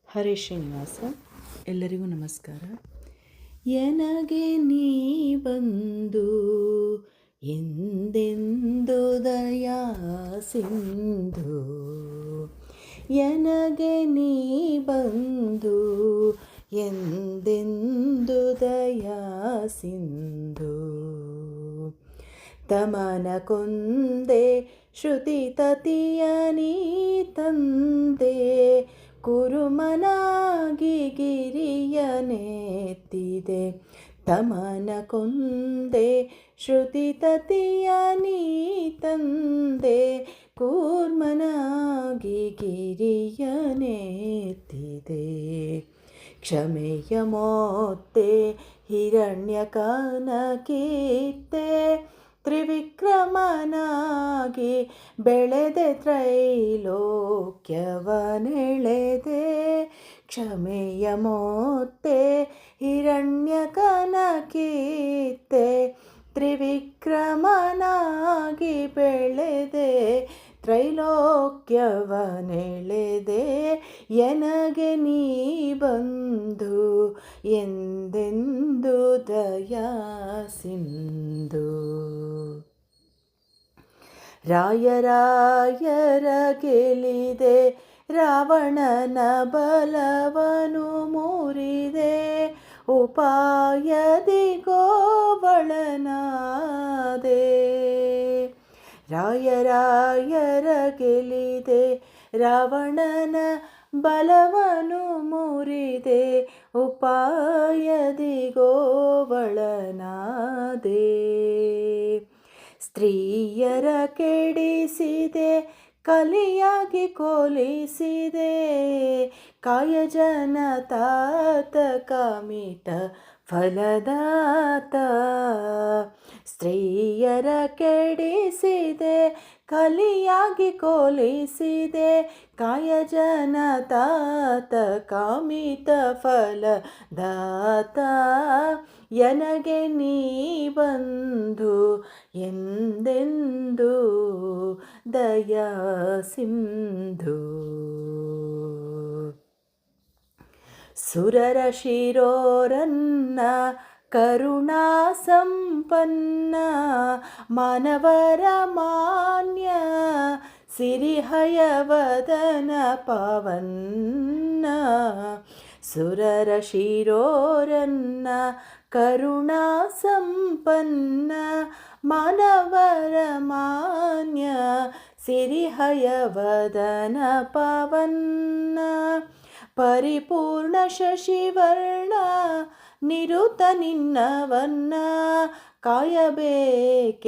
ಹರೇ ಶ್ರೀನಿವಾಸ. ಎಲ್ಲರಿಗೂ ನಮಸ್ಕಾರ. ಎನಗೆ ನೀ ಬಂದು ಎಂದೆಂದು ದಯಾ ಸಿಂಧು, ಎನಗೆ ನೀ ಬಂದು ಎಂದೆಂದು ದಯಾ ಸಿಂಧು. ತಮನ ಕೊಂದೆ ಶ್ರುತಿ ತತಿಯ ನೀ ತಂದೆ, ಕುರುಮನಾಗಿ ಗಿರಿಯನೆತ್ತಿದೆ. ತಮನ ಕೊಂದೆ ಶ್ರುತಿ ತತಿಯ ನೀ ತಂದೆ, ಕೂರ್ಮನಾಗಿ ಗಿರಿಯನೆತ್ತಿದೆ. ಕ್ಷಮೆಯ ಮೊತ್ತೆ ಹಿರಣ್ಯಕನ ಕೀರ್ತೆ, ತ್ರಿವಿಕ್ರಮನಾಗಿ ಬೆಳೆದೆ ತ್ರೈಲೋಕ್ಯವನೆಳೆದೆ. ಕ್ಷಮೆಯ ಮೊತ್ತೆ ಹಿರಣ್ಯಕನ ಕೀರ್ತೆ, ತ್ರಿವಿಕ್ರಮನಾಗಿ ಬೆಳೆದೆ ತ್ರೈಲೋಕ್ಯವನೆಳೆದೆ. ಎನಗೆ ನೀ ಬಂದು ಎಂದೆಂದು ದಯಾ ಸಿಂಧು. ರಾಯರ ಗೆಲಿದೆ, ರಾವಣನ ಬಲವನು ಮುರಿದೆ, ಉಪಾಯದಿ ಗೋವಳನಾದೆ. ರಾಯರ ಗೆಲಿದೆ, ರಾವಣನ ಬಲವನು ಮುರಿದೆ, ಉಪಾಯದಿ ಗೋವಳನಾದೆ. ಸ್ತ್ರೀಯರ ಕೆಡಿಸಿದೆ, ಕಲಿಯಾಗಿ ಕೊಲಿಸಿದೆ, ಕಾಯಜನ ತಾತ ಕಾಮಿತ ಫಲದಾತ. ಸ್ತ್ರೀಯರ ಕೆಡಿಸಿದೆ, ಕಲಿಯಾಗಿ ಕೊಲಿಸಿದೆ, ಕಾಯಜನ ತಾತ ಕಾಮಿತ ಫಲದಾತ. ಎನಗೆ ನೀ ಬಂದು ಎಂದೆಂದು ದಯಾ ಸಿಂಧು. ಸುರರ ಶಿರೋರನ್ನ ಕರುಣಾ ಸಂಪನ್ನ, ಮಾನವರ ಮಾನ್ಯ ಸಿರಿಹಯವದನ ಪಾವನ್ನ. ಸುರರ ಶಿರೋರನ್ನ ಕರುಣಾ ಸಂಪನ್ನ, ಮಾನವರ ಮಾನ್ಯ ಸಿರಿಹಯವದನ ಪಾವನ್ನ. ಪರಿಪೂರ್ಣ ಶಶಿವರ್ಣ ನಿರುತ ನಿನ್ನವನ್ನ ಕಾಯಬೇಕೆನ್ನ.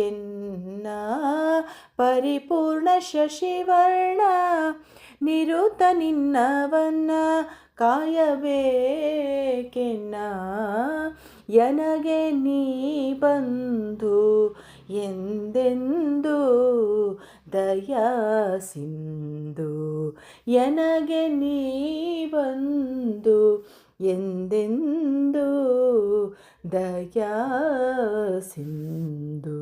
ಪರಿಪೂರ್ಣ ಶಶಿವರ್ಣ ನಿರುತ ನಿನ್ನವನ್ನ ಕಾಯಬೇಕೆನ್ನ. ಎನಗೆ ನೀ ಬಂದು ಎಂದೆಂದು ದಯಾ ಸಿಂಧು. ಎನಗೆ ನೀ ಬಂದು ಎಂದೆಂದು ದಯಾ ಸಿಂಧು.